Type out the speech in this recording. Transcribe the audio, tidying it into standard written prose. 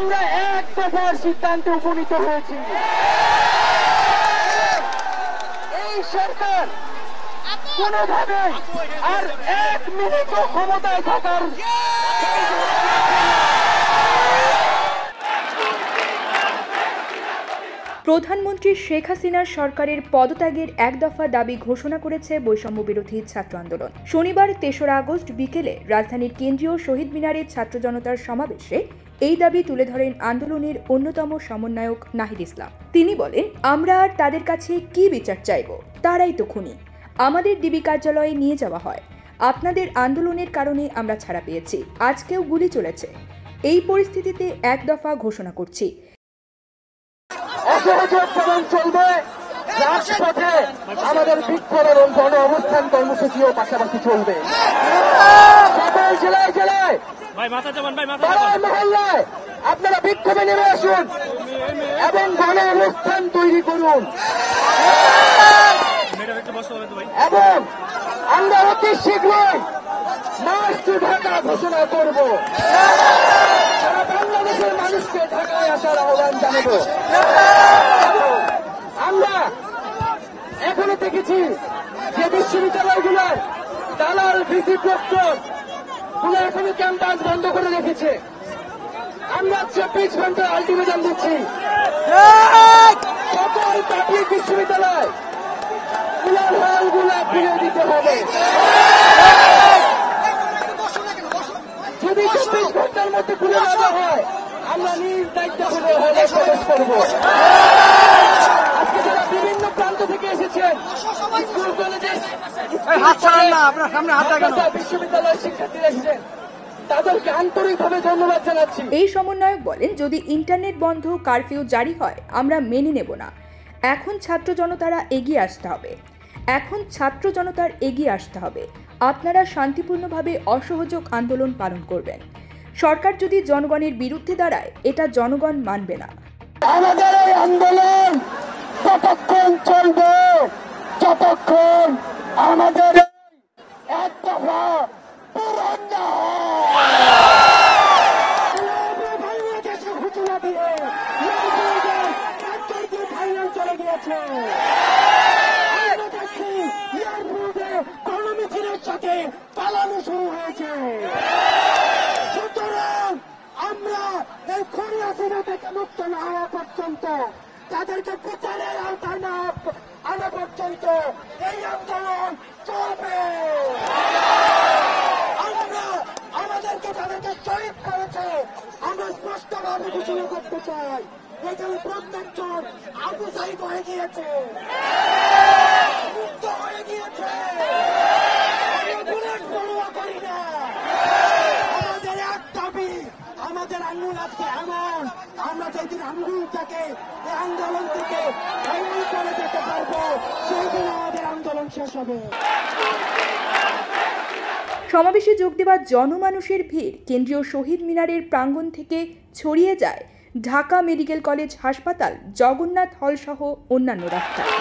আমরা এক দফার সিদ্ধান্তে উপনীত হয়েছি। এই সরকার কোনোভাবে আর 1 মিনিটও ক্ষমতায় থাকার প্রধানমন্ত্রী শেখ হাসিনার সরকারের পদত্যাগের এক দফা দাবি ঘোষণা করেছে বৈষম্য বিরোধী ছাত্র আন্দোলন। শনিবার ৩রা আগস্ট বিকেলে রাজধানীর কেন্দ্রীয় শহীদ মিনারের ছাত্র জনতার সমাবেশে এই দাবি তুলে ধরেন আন্দোলনের অন্যতম সমন্বয়ক নাহিদ ইসলাম। তিনি বলেন, আমরা আর তাদের কাছে কি বিচার চাইব? তারাই তো খুনি। আমাদের ডিবি কার্যালয়ে নিয়ে যাওয়া হয়। আপনাদের আন্দোলনের কারণে আমরা ছাড়া পেয়েছি, আজকেও গুলি চলেছে। এই পরিস্থিতিতে এক দফা ঘোষণা করছি। অসহযোগ যেমন চলবে, রাজপথে আমাদের বিক্ষোভ এবং গণ অবস্থান কর্মসূচিও পাশাপাশি চলবে। সকল জেলায় জেলায় মহল্লায় আপনারা বিক্ষোভে নেমে আসুন এবং গণ অবস্থান তৈরি করুন। এবং আমরা অতি শীঘ্রই মার্চ টু ঢাকা ঘোষণা করব। সারা বাংলাদেশের মানুষকে ঢাকায় আসার আহ্বান জানাব। আমরা এখনো দেখেছি যে বিশ্ববিদ্যালয়গুলোর দালাল ভিসি প্রক্টর গুলো এখনো ক্যাম্পাস বন্ধ করে রেখেছে। আমরা 24 ঘন্টা আলটিমেটাম দিচ্ছি, সকল পাবলিক বিশ্ববিদ্যালয় গুলার হলগুলো ফিরিয়ে দিতে হবে। যদি 24 ঘন্টার মধ্যে খুলে দেওয়া হয়, আমরা নিজ দায়িত্ব হলে হলে প্রবেশ করব। আজকে যারা বিভিন্ন প্রান্ত থেকে এসেছেন, স্কুল কলেজে বিশ্ববিদ্যালয়ের শিক্ষার্থীরা এসেছেন, তাদেরকে আন্তরিকভাবে ধন্যবাদ জানাচ্ছি। এই সমন্বয়ক বলেন, যদি ইন্টারনেট বন্ধ, কারফিউ জারি হয়, আমরা মেনে নেব না। এখন ছাত্র জনতার এগিয়ে আসতে হবে। আপনারা শান্তিপূর্ণভাবে অসহযোগ আন্দোলন পালন করবেন। সরকার যদি জনগণের বিরুদ্ধে দাঁড়ায়, এটা জনগণ মানবে না। আমাদের এই আন্দোলন ততক্ষণ চলবে যতক্ষণ আমাদের এক দফা পূরণ না চলে গিয়েছে। গণমিছিলের সাথে পালানো শুরু হয়েছে। সুতরাং আমরা এই খুনি হাসিনা থেকে মুক্ত না হওয়া পর্যন্ত, তাদেরকে বিচারের আওতায় না আনা পর্যন্ত এই আন্দোলন চলবে। আমরা আমাদেরকে যাদেরকে শহীদ করেছে, আমরা স্পষ্টভাবে ঘোষণা করতে চাই, এখানে প্রত্যেকজন আবু সাইদ হয়ে গিয়েছে, মুক্ত হয়ে গিয়েছে। আমাদের এক দাবি, আমাদের আন্দোলন আজকে এমন, আমরা যেদিন আন্দোলনটাকে এই আন্দোলন থেকে এমন করে যেতে পারবো, সেই দিন আমাদের আন্দোলন শেষ হবে। সমাবেশে যোগ দেওয়া জনমানুষের ভিড় কেন্দ্রীয় শহীদ মিনারের প্রাঙ্গণ থেকে ছড়িয়ে যায় ঢাকা মেডিকেল কলেজ হাসপাতাল, জগন্নাথ হল সহ অন্যান্য রাস্তায়।